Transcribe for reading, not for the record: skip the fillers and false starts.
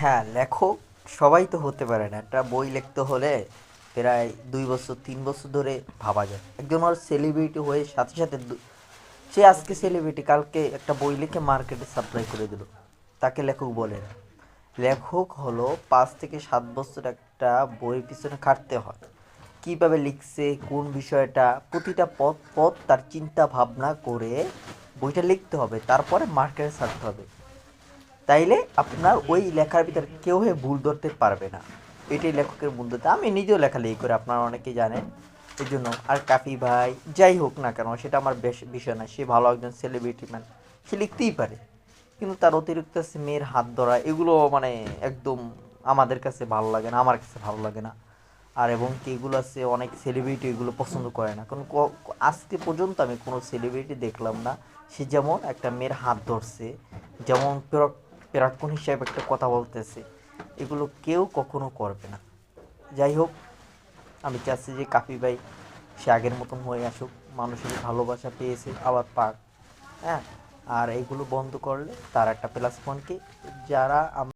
হ্যাঁ, লেখক সবাই তো হতে পারে না। একটা বই লিখতে হলে প্রায় ২ বছর ৩ বছর ধরে ভাবা যায়। একজন আর সেলিব্রিটি হয়ে সাথে, সাথে সে আজকে সেলিব্রিটি কালকে একটা বই লিখে মার্কেটে সাপ্লাই করে দিল। তাকে লেখক বলে না। লেখক হলো ৫ থেকে ৭ বছর একটা বইয়ের পিছনে খাটতে হয়। কীভাবে লিখছে, কোন বিষয়টা, প্রতিটা পদ পদ তার চিন্তা ভাবনা করে বইটা লিখতে হবে। তারপরে মার্কেটে ছাড়তে হবে। তাইলে আপনার ওই লেখার ভিতরে কেউ ভুল ধরতে পারবে না। এটাই লেখকের মূল্যতা। আমি নিজেও লেখালেখি করি, আপনারা অনেকেই জানেন। এই জন্য আর কাফি ভাই যাই হোক না কেন সেটা আমার বেশ বিষয় না। সে ভালো একজন সেলিব্রিটি ম্যান, সে লিখতেই পারে। কিন্তু তার অতিরিক্ত আছে মেয়ের হাত ধরা, এগুলো মানে একদম আমাদের কাছে ভালো লাগে না, আমার কাছে ভালো লাগে না। আর এবং কি এগুলো আছে অনেক সেলিব্রিটি এগুলো পছন্দ করে না, কারণ আজকে পর্যন্ত আমি কোনো সেলিব্রিটি দেখলাম না সে যেমন একটা মেয়ের হাত ধরছে, যেমন প্রাক্তন হিসাবে একটা কথা বলতেছে, এগুলো কেউ কখনো করবে না। যাই হোক, আমি চাচ্ছি যে কাফি ভাই সে আগের মতন হয়ে আসুক, মানুষের ভালোবাসা পেয়েছে আবার পাক। হ্যাঁ, আর এইগুলো বন্ধ করলে তার একটা প্লাস পয়েন্ট কি, যারা